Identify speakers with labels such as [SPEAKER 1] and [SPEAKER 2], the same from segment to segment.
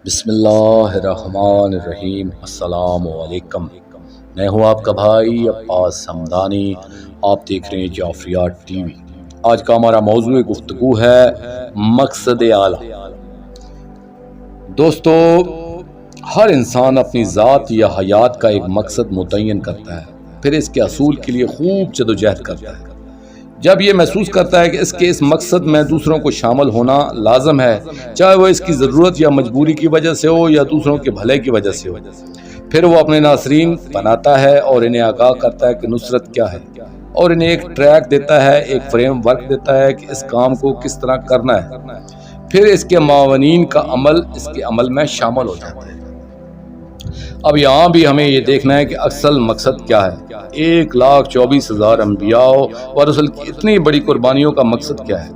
[SPEAKER 1] بسم اللہ الرحمن الرحیم۔ السلام علیکم، میں ہوں آپ کا بھائی عباس حمدانی، آپ دیکھ رہے ہیں جعفریات ٹی وی۔ آج کا ہمارا موضوع گفتگو ہے مقصد اعلیٰ۔ دوستو، ہر انسان اپنی ذات یا حیات کا ایک مقصد متعین کرتا ہے، پھر اس کے حصول کے لیے خوب جدوجہد کرتا ہے۔ جب یہ محسوس کرتا ہے کہ اس مقصد میں دوسروں کو شامل ہونا لازم ہے، چاہے وہ اس کی ضرورت یا مجبوری کی وجہ سے ہو یا دوسروں کے بھلے کی وجہ سے ہو، پھر وہ اپنے ناظرین بناتا ہے اور انہیں آگاہ کرتا ہے کہ نصرت کیا ہے، اور انہیں ایک ٹریک دیتا ہے، ایک فریم ورک دیتا ہے کہ اس کام کو کس طرح کرنا ہے۔ پھر اس کے معاونین کا عمل اس کے عمل میں شامل ہو جاتا ہے۔ اب یہاں بھی ہمیں یہ دیکھنا ہے کہ اصل مقصد کیا ہے۔ 1,24,000 انبیاء و رسل کی اتنی بڑی قربانیوں کا مقصد کیا ہے؟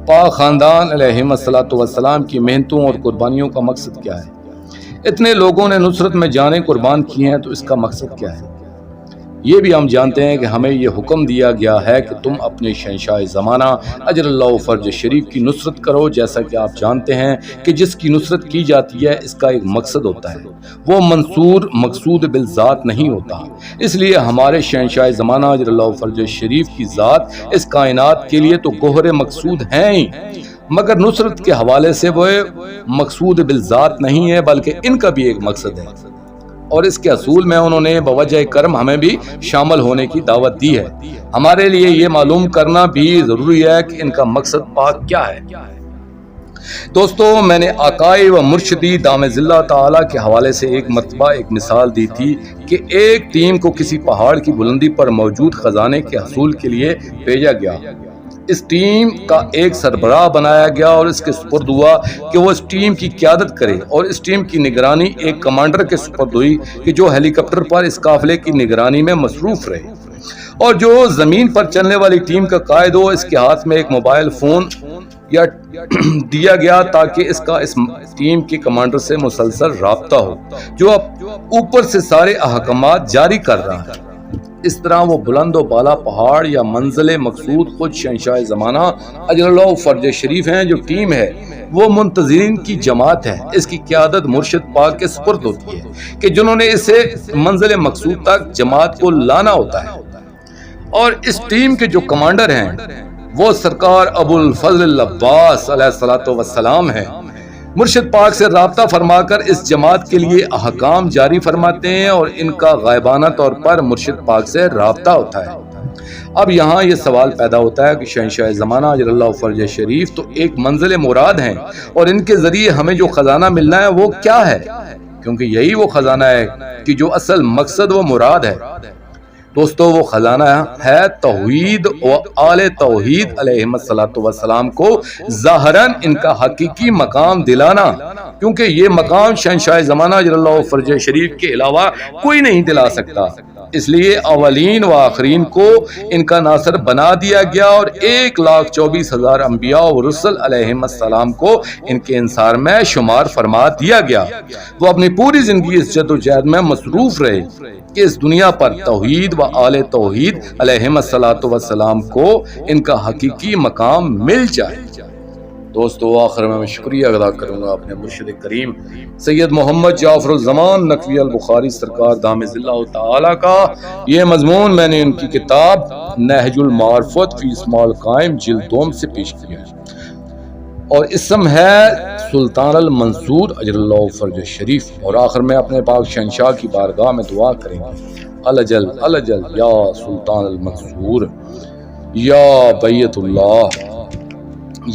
[SPEAKER 1] پاک خاندان علیہم السلام کی محنتوں اور قربانیوں کا مقصد کیا ہے؟ اتنے لوگوں نے نصرت میں جانیں قربان کی ہیں، تو اس کا مقصد کیا ہے؟ یہ بھی ہم جانتے ہیں کہ ہمیں یہ حکم دیا گیا ہے کہ تم اپنے شہنشاہ زمانہ اجر اللہ فرج شریف کی نصرت کرو، جیسا کہ آپ جانتے ہیں کہ جس کی نصرت کی جاتی ہے اس کا ایک مقصد ہوتا ہے، وہ منصور مقصود بالذات نہیں ہوتا۔ اس لیے ہمارے شہنشاہ زمانہ اجر اللہ فرج شریف کی ذات اس کائنات کے لیے تو گوہر مقصود ہیں ہی، مگر نصرت کے حوالے سے وہ مقصود بالذات نہیں ہے، بلکہ ان کا بھی ایک مقصد ہے، اور اس کے حصول میں انہوں نے بوجہ کرم ہمیں بھی شامل ہونے کی دعوت دی ہے۔ ہمارے لیے یہ معلوم کرنا بھی ضروری ہے کہ ان کا مقصد پاک کیا ہے۔ دوستو، میں نے آقائی و مرشدی دامِ ظلہ تعالی کے حوالے سے ایک مرتبہ ایک مثال دی تھی کہ ایک ٹیم کو کسی پہاڑ کی بلندی پر موجود خزانے کے حصول کے لیے بھیجا گیا۔ اس ٹیم کا ایک سربراہ بنایا گیا اور اس کے سپرد ہوا کہ وہ اس ٹیم کی قیادت کرے، اور اس ٹیم کی نگرانی ایک کمانڈر کے سپرد ہوئی کہ جو ہیلی کاپٹر پر اس قافلے کی نگرانی میں مصروف رہے، اور جو زمین پر چلنے والی ٹیم کا قائد ہو، اس کے ہاتھ میں ایک موبائل فون دیا گیا تاکہ اس کا اس ٹیم کے کمانڈر سے مسلسل رابطہ ہو، جو اب اوپر سے سارے احکامات جاری کر رہا ہے۔ اس طرح وہ بلند و بالا پہاڑ یا منزل مقصود خود شہنشاہ زمانہ اجر اللہ فرج شریف ہیں۔ جو ٹیم ہے وہ منتظرین کی جماعت ہے، اس کی قیادت مرشد پاک کے سپرد ہوتی ہے کہ جنہوں نے اسے منزل مقصود تک جماعت کو لانا ہوتا ہے، اور اس ٹیم کے جو کمانڈر ہیں وہ سرکار ابو الفضل عباس علیہ السلام ہیں۔ مرشد پاک سے رابطہ فرما کر اس جماعت کے لیے احکام جاری فرماتے ہیں، اور ان کا غائبانہ طور پر مرشد پاک سے رابطہ ہوتا ہے۔ اب یہاں یہ سوال پیدا ہوتا ہے کہ شہنشاہ زمانہ اجر اللہ فرج شریف تو ایک منزل مراد ہیں، اور ان کے ذریعے ہمیں جو خزانہ ملنا ہے وہ کیا ہے؟ کیونکہ یہی وہ خزانہ ہے کہ جو اصل مقصد و مراد ہے۔ دوستو، وہ خزانہ ہے توحید و آل توحید علیہ السلام کو ظاہراً ان کا حقیقی مقام دلانا، کیونکہ یہ مقام شہنشاہ زمانہ اجر اللہ فرج شریف کے علاوہ کوئی نہیں دلا سکتا۔ اس لیے اولین و آخرین کو ان کا ناصر بنا دیا گیا، اور 1,24,000 انبیاء و رسل علیہم السلام کو ان کے انصار میں شمار فرما دیا گیا۔ وہ اپنی پوری زندگی اس جد و جہد میں مصروف رہے کہ اس دنیا پر توحید و آل توحید علیہم السلام کو ان کا حقیقی مقام مل جائے۔ دوستو، آخر میں شکریہ ادا کروں گا اپنے مرشد کریم سید محمد جعفر الزمان نقوی البخاری سرکار دامِ ظلہ تعالی کا۔ یہ مضمون میں نے ان کی کتاب نہج المعرفت فی اسماء القائم جلد 2 سے پیش کیا ہے، اور اسم ہے سلطان المنصور اجر اللہ فرج شریف۔ اور آخر میں اپنے پاک شہنشاہ کی بارگاہ میں دعا کریں گے، الجل الجل یا سلطان المنصور، یا بیت اللہ،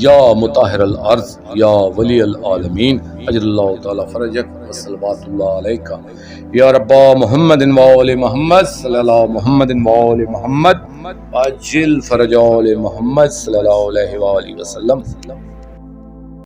[SPEAKER 1] یا مطہر الارض، یا ولی العالمین، اجر اللہ تعالی فرجک وصلوات اللہ علیکہ، یا رب محمد و آل محمد صلی اللہ محمد و آل محمد، عجل فرج آل محمد صلی اللہ علیہ وآلہ وسلم۔